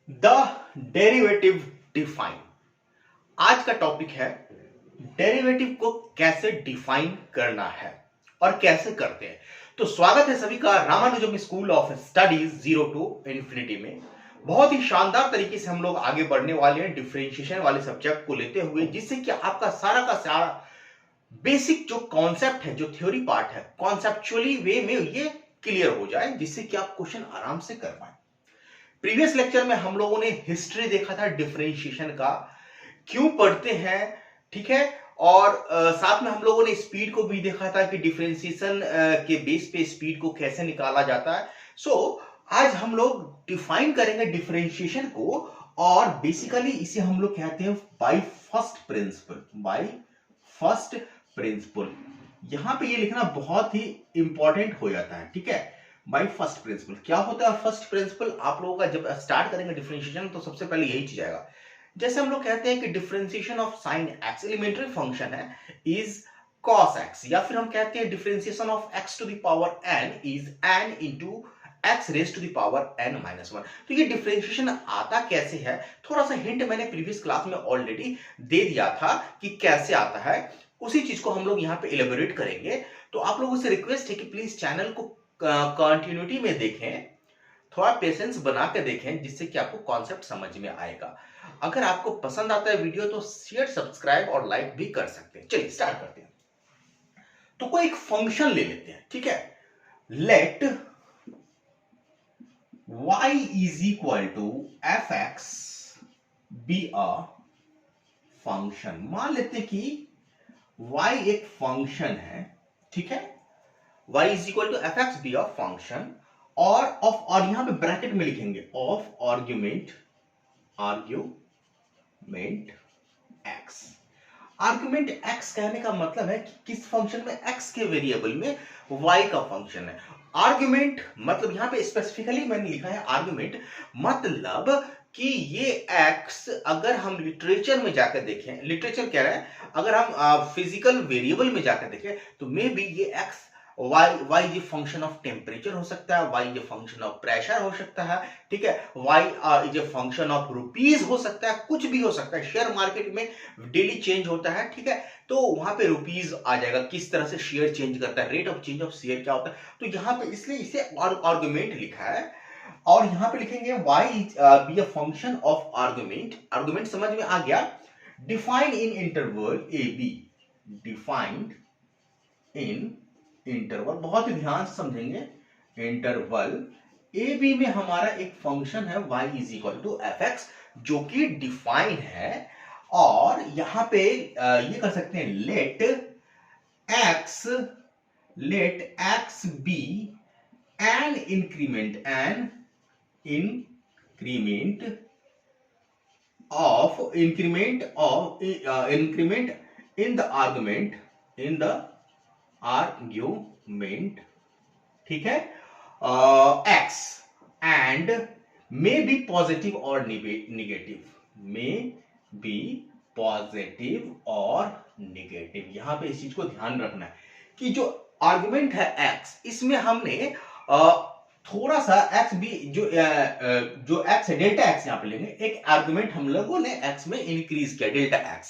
The derivative define. आज का topic है डेरिवेटिव को कैसे डिफाइन करना है और कैसे करते हैं। तो स्वागत है सभी का Ramanujam school of studies zero to infinity में। बहुत ही शानदार तरीके से हम लोग आगे बढ़ने वाले हैं डिफरेंशिएशन वाले सब्जेक्ट को लेते हुए, जिससे कि आपका सारा का सारा बेसिक जो कॉन्सेप्ट है, जो थ्योरी पार्ट है, कॉन्सेप्चुअली वे में ये क्लियर हो जाए, जिससे कि आप क्वेश्चन आराम से कर पाए। प्रीवियस लेक्चर में हम लोगों ने हिस्ट्री देखा था डिफरेंशिएशन का, क्यों पढ़ते हैं, ठीक है। और साथ में हम लोगों ने स्पीड को भी देखा था कि डिफरेंशिएशन के बेस पे स्पीड को कैसे निकाला जाता है। आज हम लोग डिफाइन करेंगे डिफरेंशिएशन को, और बेसिकली इसे हम लोग कहते हैं by first principle. By first principle यहां पे ये लिखना बहुत ही इंपॉर्टेंट हो जाता है, ठीक है। बाय फर्स्ट प्रिंसिपल क्या होता है? फर्स्ट प्रिंसिपल आप लोगों का जब स्टार्ट करेंगे डिफरेंशिएशन तो सबसे पहले यही चीज आएगा। जैसे हम लोग कहते हैं कि differentiation of sine x elementary function है इज cos x, या फिर हम कहते हैं differentiation of x to the power n is n into x raise to the power n minus 1। तो ये डिफरेंशिएशन आता कैसे है, थोड़ा सा हिंट मैंने प्रीवियस क्लास में ऑलरेडी दे दिया था कि कैसे आता है। उसी चीज को हम लोग यहाँ पे इलेबोरेट करेंगे। तो आप लोगों से रिक्वेस्ट है कि प्लीज चैनल को कंटिन्यूटी में देखें, थोड़ा पेशेंस बना के देखें, जिससे कि आपको कॉन्सेप्ट समझ में आएगा। अगर आपको पसंद आता है वीडियो तो शेयर, सब्सक्राइब और लाइक भी कर सकते हैं। चलिए स्टार्ट करते हैं। तो कोई एक फंक्शन ले लेते हैं, ठीक है। Let y is equal to f x be a function. मान लेते हैं कि y एक फंक्शन है, ठीक है। y is equal to f x be a function और यहां पे ब्रैकेट में लिखेंगे of argument x। Argument x कहने का मतलब है कि किस फंक्शन में, x के वेरिएबल में y का फंक्शन है। आर्ग्यूमेंट मतलब यहां पे स्पेसिफिकली मैंने लिखा है आर्ग्यूमेंट, मतलब कि ये x अगर हम लिटरेचर में जाकर देखें, लिटरेचर कह रहा है अगर हम फिजिकल वेरिएबल में जाकर देखें तो मे बी ये x y is function of temperature हो सकता है, y is function of pressure हो सकता है, ठीक है। y is function of rupees हो सकता है, कुछ भी हो सकता है। शेयर मार्केट में डेली चेंज होता है, ठीक है। तो वहां पे रुपीज आ जाएगा, किस तरह से शेयर चेंज करता है, rate of change of share क्या होता है। तो यहाँ पे इसलिए इसे आर्गुमेंट लिखा है, और यहाँ पे लिखेंगे y is be a function of argument. Argument समझ में आ गया। Defined in interval a b, defined in interval, बहुत ही ध्यान से समझेंगे। इंटरवल ए बी में हमारा एक फंक्शन है y is equal to f x, जो कि डिफाइन है। और यहां पे ये कर सकते हैं let x be an increment in the argument, ठीक है, x and may be positive और निगेटिव, मे बी पॉजिटिव और निगेटिव। यहां पे इस चीज को ध्यान रखना है कि जो आर्गुमेंट है x, इसमें हमने थोड़ा सा x भी जो x है डेल्टा x यहां पे लेंगे। एक आर्गुमेंट हम लोगों ने x में इंक्रीज किया, डेल्टा x,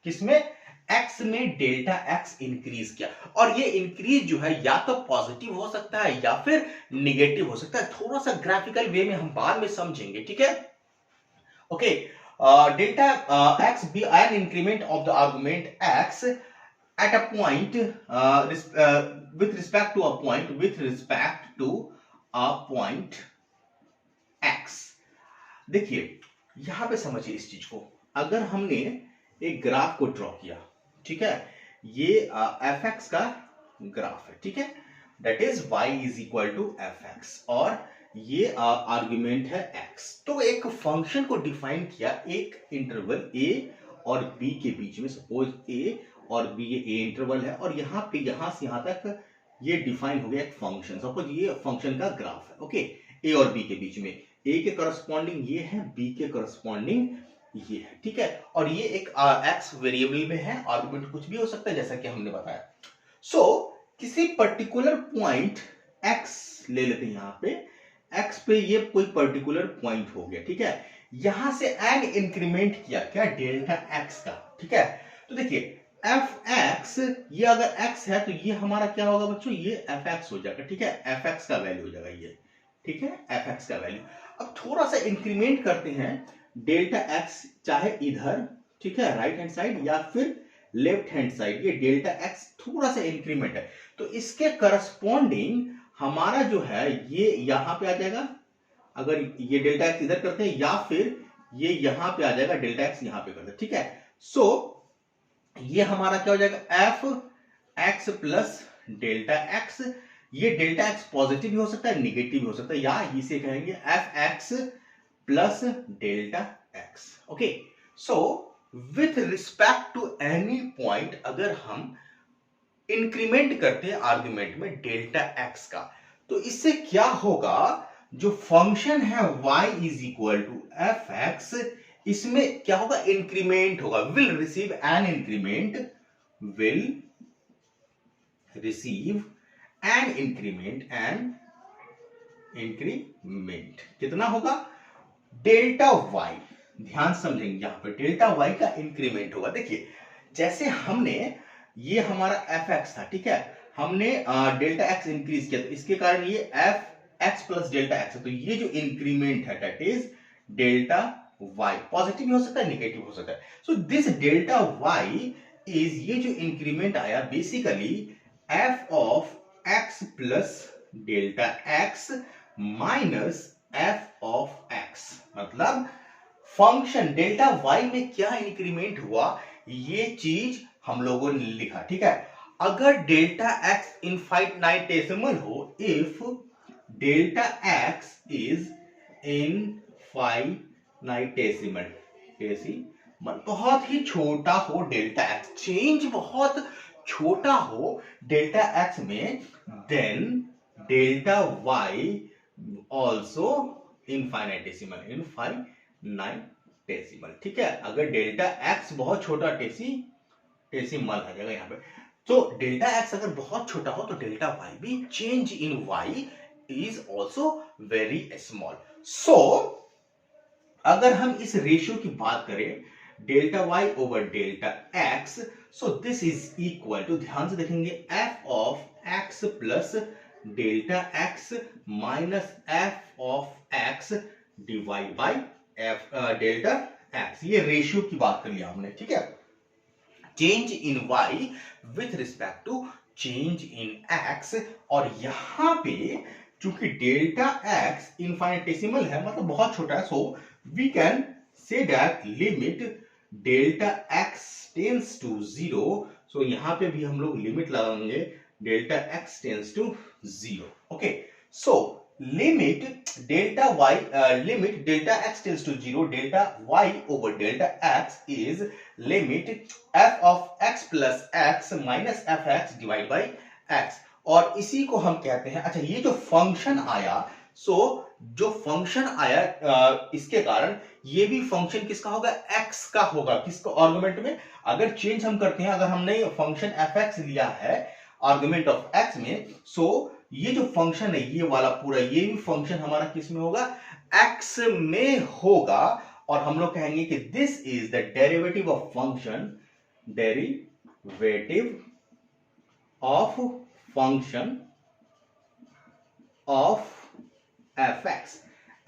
किसमें, x में डेल्टा x इंक्रीज किया। और ये इंक्रीज जो है या तो पॉजिटिव हो सकता है या फिर निगेटिव हो सकता है। थोड़ा सा ग्राफिकल वे में हम बाद में समझेंगे, ठीक है। Okay, delta x be an increment of the argument x at a point with respect to a point x। देखिए यहां पे समझिए इस चीज को। अगर हमने एक ग्राफ को ड्रॉ किया, ठीक है, ये एफ एक्स का ग्राफ है, ठीक है, that is y is equal to f x, और ये आर्गुमेंट है x। तो एक फंक्शन को डिफाइन किया एक इंटरवल a और b के बीच में। सपोज a और b ये a इंटरवल है, और यहाँ पे यहां से यहां तक ये डिफाइन हो गया एक फंक्शन। सपोज ये फंक्शन का ग्राफ है, ओके, a और b के बीच में, a के करस्पॉन्डिंग ये है, b के करस्पॉन्डिंग ये है, ठीक है। और ये एक x वेरिएबल में है, आर्गुमेंट कुछ भी हो सकता है जैसा कि हमने बताया। किसी पर्टिकुलर पॉइंट x ले लेते हैं, यहां पे x पे ये कोई पर्टिकुलर पॉइंट हो गया, ठीक है। यहां से एन इंक्रीमेंट किया क्या, डेल्टा एक्स का, ठीक है। तो देखिए एफ एक्स, ये अगर एक्स है तो ये हमारा क्या होगा बच्चों, ये एफ एक्स हो जाएगा, ठीक है, एफ एक्स का वैल्यू हो जाएगा ये, ठीक है, एफ एक्स का वैल्यू। अब थोड़ा सा इंक्रीमेंट करते हैं डेल्टा एक्स, चाहे इधर, ठीक है, राइट हैंड साइड या फिर लेफ्ट हैंड साइड, ये डेल्टा एक्स थोड़ा सा इंक्रीमेंट है, तो इसके करस्पॉन्डिंग हमारा जो है ये यहां पे आ जाएगा, अगर ये डेल्टा एक्स इधर करते हैं या फिर ये यहां पे आ जाएगा, डेल्टा एक्स यहां पे करते हैं, ठीक है। सो ये हमारा क्या हो जाएगा, F x plus delta x. ये डेल्टा एक्स पॉजिटिव भी हो सकता है, निगेटिव भी हो सकता है, या इसे कहेंगे f x plus delta x. Okay, so with respect to any point अगर हम इंक्रीमेंट करते हैं आर्गुमेंट में डेल्टा एक्स का, तो इससे क्या होगा, जो फंक्शन है y is equal to f x, इसमें क्या होगा, इंक्रीमेंट होगा, will receive an increment, will receive an increment, an increment कितना होगा, डेल्टा y, ध्यान समझेंगे यहां पर डेल्टा y का इंक्रीमेंट होगा। देखिए जैसे हमने, ये हमारा एफ एक्स था, ठीक है, हमने डेल्टा एक्स इंक्रीज किया, तो इसके कारण ये f x plus delta x है, तो ये जो इंक्रीमेंट है that is delta y, positive भी हो सकता है, नेगेटिव हो सकता है। So this delta y is, ये जो इंक्रीमेंट आया basically f of x plus delta x minus f of x, मतलब फंक्शन डेल्टा वाई में क्या इंक्रीमेंट हुआ, ये चीज हम लोगों ने लिखा, ठीक है। अगर डेल्टा एक्स इनफाइनाइटेसिमल हो, if delta x is infinitesimal, decimal बहुत ही छोटा हो, डेल्टा एक्स चेंज बहुत छोटा हो डेल्टा एक्स में, then delta y also infinitesimal, infinitesimal, ठीक है। अगर डेल्टा एक्स बहुत छोटा, डेसिमल आ जाएगा यहाँ पे, तो डेल्टा एक्स अगर बहुत छोटा हो तो डेल्टा वाई भी, change in y is also very small. So अगर हम इस रेशियो की बात करें delta y over delta x, so this is equal to, ध्यान से देखेंगे, f of x plus delta x minus f of x divide by f delta x, ये रेशियो की बात कर लिया हमने, ठीक है। Change in y with respect to change in x, और यहां पे चूंकि डेल्टा एक्स इनफाइनिटेसिमल है, मतलब बहुत छोटा है, so we can say that limit delta x tends to zero, so यहां पे भी हम लोग लिमिट लगाएंगे delta x tends to zero. Okay, so limit delta y, limit delta x tends to zero, delta y over delta x is limit f of x plus x minus f x divide by x, और इसी को हम कहते हैं, अच्छा ये जो function आया, सो जो फंक्शन आया इसके कारण ये भी फंक्शन किसका होगा, x का होगा, किसको आर्गुमेंट में, अगर चेंज हम करते हैं, अगर हमने फंक्शन fx लिया है आर्गुमेंट ऑफ x में, सो ये जो फंक्शन है ये वाला पूरा, ये भी फंक्शन हमारा किस में होगा, x में होगा, और हम लोग कहेंगे कि this is the derivative of function, derivative of function of fx,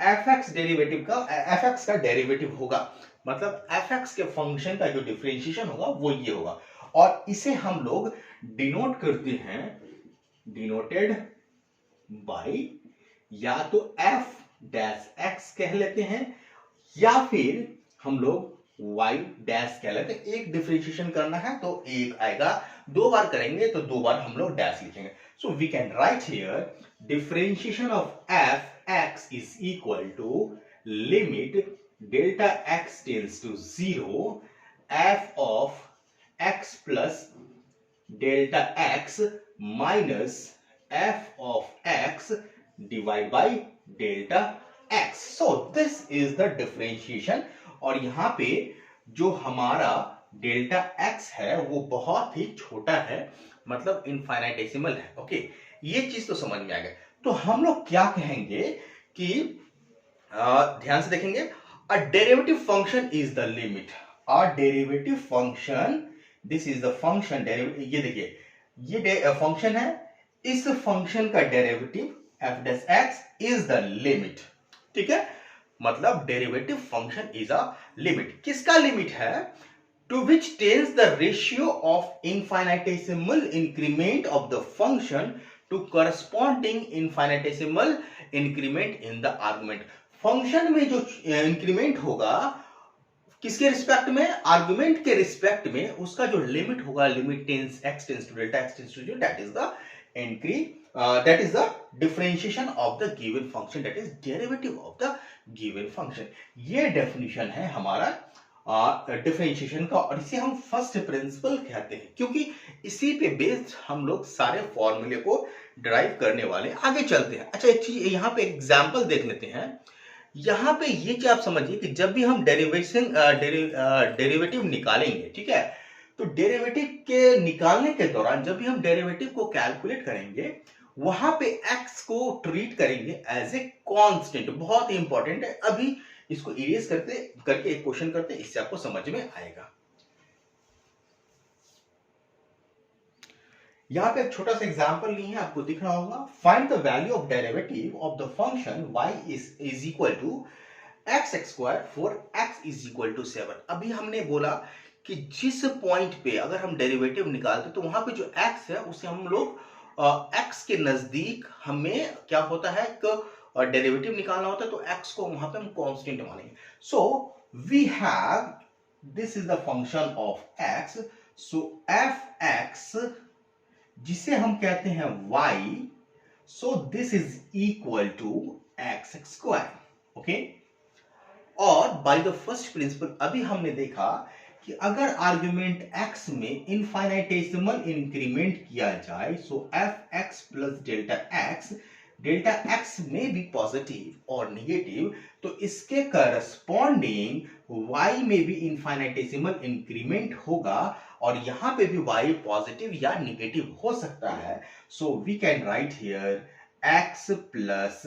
fx derivative का, fx का डेरिवेटिव होगा, मतलब fx के फंक्शन का जो डिफरेंशिएशन होगा वो ये होगा, और इसे हम लोग डिनोट करते हैं, डिनोटेड बाय या तो f डैश x कह लेते हैं, या फिर हम लोग y डैश कह लेते हैं। एक डिफरेंशिएशन करना है तो एक आएगा, दो बार करेंगे तो दो बार हम लोग डैश लिखेंगे। So we can write here differentiation of f x is equal to limit delta x tends to zero, f of x plus delta x minus f of x divide by delta x. So this is the differentiation, और यहां पे जो हमारा delta x है वो बहुत ही छोटा है, मतलब इनफाइनाइटेसिमल है। ओके, ये चीज तो समझ में आ गया। तो हम लोग क्या कहेंगे कि ध्यान से देखेंगे, a derivative function is the limit, a derivative function, this is the function derivative, ये देखिए ये फंक्शन है, इस फंक्शन का derivative f dash x is the limit, ठीक है, मतलब derivative function is a limit, किसका लिमिट है, to which tends the ratio of infinitesimal increment of the function to corresponding infinitesimal increment in the argument। Function में जो increment होगा किसके respect में, आर्गुमेंट के रिस्पेक्ट में, उसका जो लिमिट होगा, limit tends x tends to delta x tends to 0, that is the that is the differentiation of the given function, that is derivative of the given function। ये definition है हमारा differentiation का, और इसे हम फर्स्ट प्रिंसिपल कहते हैं, क्योंकि इसी पे बेस्ड हम लोग सारे फॉर्मूले को डिराइव करने वाले। आगे चलते हैं। अच्छा, एक चीज यहाँ पे एग्जांपल देख लेते हैं। यहाँ पे ये चीज आप समझिए कि जब भी हम डेरिवेटिव निकालेंगे, ठीक है, तो डेरिवेटिव के निकालने के दौरान जब भी हम डेरिवेटिव को कैलकुलेट करेंगे, वहां पे x को ट्रीट करेंगे एज ए कांस्टेंट। बहुत ही इंपॉर्टेंट है। अभी इसको इरेज करके एक क्वेश्चन करते हैं, इससे आपको समझ में आएगा। यहां पे एक छोटा सा एग्जांपल लिए हैं, आपको दिख रहा होगा। Find the value of derivative of the function y is equal to x square for x is equal to 7। अभी हमने बोला कि जिस पॉइंट पे अगर हम डेरिवेटिव निकालते तो वहां पे जो x है उसे हम लोग x के नजदीक हमें क्या होता है, डेरिवेटिव निकालना होता है, तो x को वहां पे हम कांस्टेंट मानेंगे। So we have, this is the function of x, so f(x) जिसे हम कहते हैं y, so this is equal to x square, okay. और बाय द फर्स्ट प्रिंसिपल अभी हमने देखा कि अगर आर्गुमेंट x में इनफाइनाइटेसिमल इंक्रीमेंट किया जाए, सो f(x) प्लस डेल्टा x में भी पॉजिटिव और नेगेटिव, तो इसके करस्पॉन्डिंग y में भी इनफाइनाइटेसिमल इंक्रीमेंट होगा, और यहां पे भी y पॉजिटिव या नेगेटिव हो सकता है। So we can write here x plus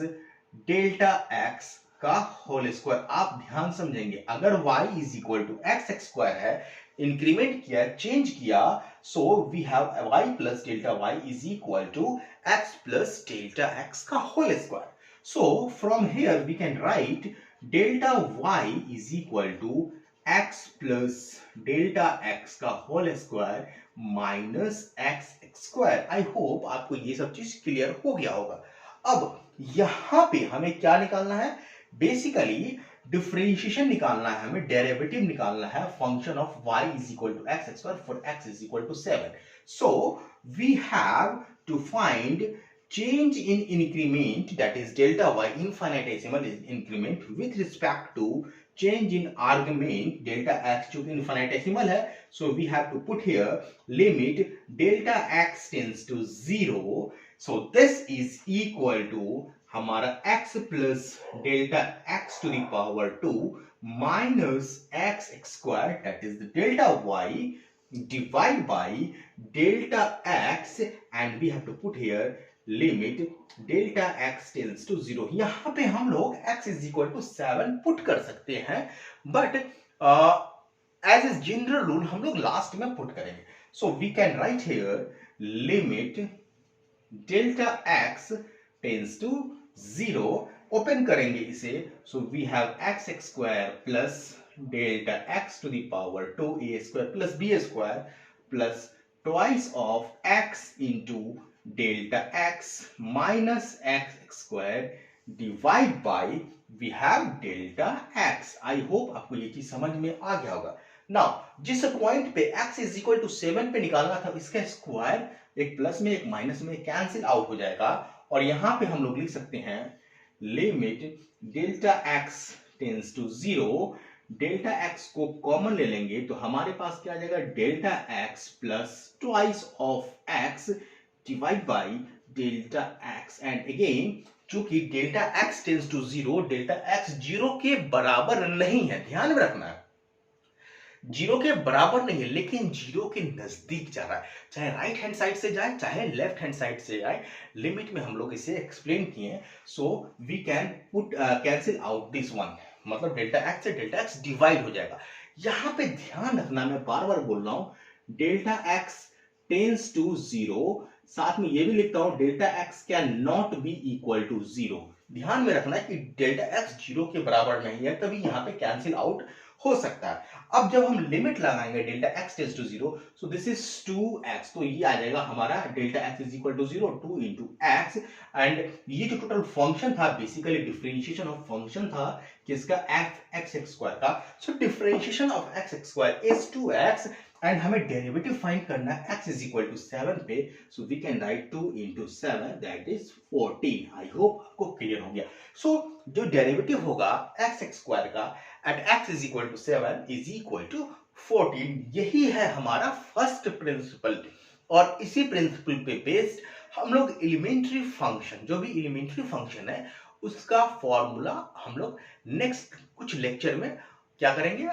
delta x का होल स्क्वायर। आप ध्यान समझेंगे, अगर y is equal to x square है, इंक्रीमेंट किया, चेंज किया, so we have y plus delta y is equal to x plus delta x का whole square. So from here we can write delta y is equal to x plus delta x का whole square minus x square. आई hope आपको ये सब चीज clear हो गया होगा। अब यहां पे हमें क्या निकालना है, बेसिकली डिफरेंशिएशन निकालना है, हमें डेरिवेटिव निकालना है function of y is equal to x square for x is equal to 7। So we have to find change in increment, that is delta y, infinitesimal increment with respect to change in argument delta x, जो कि infinitesimal है, so we have to put here limit delta x tends to 0, so this is equal to हमारा x plus delta x to the power 2 minus x square, that is the delta y divided by delta x, and we have to put here limit delta x tends to 0। यहां पे हम लोग x is equal to 7 put कर सकते हैं, but as a general rule हम लोग last में पुट करेंगे। So we can write here limit delta x tends to 0, open करेंगे इसे, so we have x square plus delta x to the power 2a square plus b square plus twice of x into delta x minus x square divide by we have delta x। I hope आपको ये चीज समझ में आ गया होगा। Now जिस point पे x इज इक्वल टू 7 पे निकालना था, इसका स्क्वायर एक प्लस में एक माइनस में कैंसिल आउट हो जाएगा, और यहां पे हम लोग लिख सकते हैं limit delta x tends to 0, delta x को कॉमन ले लेंगे तो हमारे पास क्या आ जाएगा, delta x plus twice of x divide by delta x, and again चूंकि delta x tends to 0, delta x 0 के बराबर नहीं है, ध्यान में रखना है, 0 के बराबर नहीं है, लेकिन 0 के नजदीक जा रहा है, चाहे राइट हैंड साइड से जाए चाहे लेफ्ट हैंड साइड से जाए। लिमिट में हम लोग इसे एक्सप्लेन किए, so we can put cancel out this one, मतलब डेल्टा एक्स से डेल्टा एक्स डिवाइड हो जाएगा। यहां पे ध्यान रखना, मैं बार बार बोल रहा हूं, delta x tends to zero, साथ में ये भी लिखता हूं delta x can not be equal to zero. ध्यान में रखना है कि डेल्टा एक्स जीरो के बराबर नहीं है, तभी यहां पे कैंसिल आउट हो सकता है। अब जब हम लिमिट लगाएंगे delta x tends to zero, so this is 2x, तो ये आ जाएगा हमारा delta x is equal to zero, 2 into x. And ये जो टोटल फंक्शन था, बेसिकली डिफरेंशिएशन ऑफ फंक्शन था किसका, एक्स स्क्वायर का। So differentiation of x square is 2x and हमें डेरिवेटिव फाइंड करना है x इज इक्वल टू 7 पे। So we can write 2 into 7 that is 14। I hope आपको clear हो गया। सो जो डेरिवेटिव होगा एक्स स्क्वायर का at x is equal to 7 is equal to 14। यही है हमारा फर्स्ट प्रिंसिपल, और इसी प्रिंसिपल पे बेस्ड हम लोग एलिमेंट्री फंक्शन, जो भी एलिमेंट्री फंक्शन है उसका फॉर्मूला हम लोग नेक्स्ट कुछ लेक्चर में क्या करेंगे,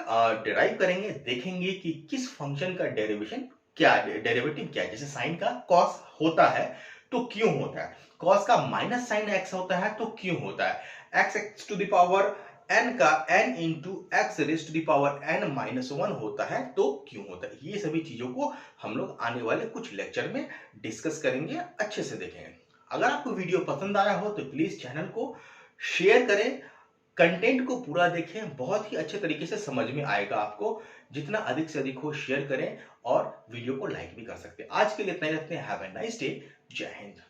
डिराइव करेंगे, देखेंगे कि किस फंक्शन का डेरिवेशन क्या, डेरिवेटिव क्या है। जैसे साइन का कॉस होता है तो क्यों होता है, कॉस का माइनस साइन एक्स होता है तो क्यों होता है, x x to the power n का n into x raise to the power n minus 1 होता है तो क्यों होता है। ये सभी चीजों को हम लोग आने वाले कुछ लेक्चर में डिस्कस करेंगे, अच्छे से देखेंगे। अगर आपको वीडियो पसंद आया हो तो प्लीज चैनल को शेयर करें, कंटेंट को पूरा देखें, बहुत ही अच्छे तरीके से समझ में आएगा आपको। जितना अधिक से अधिक हो शेयर करें और वीडियो को लाइक भी कर सकते हैं। आज के लिए इतना ही रखते हैं। Have a nice day. जय हिंद।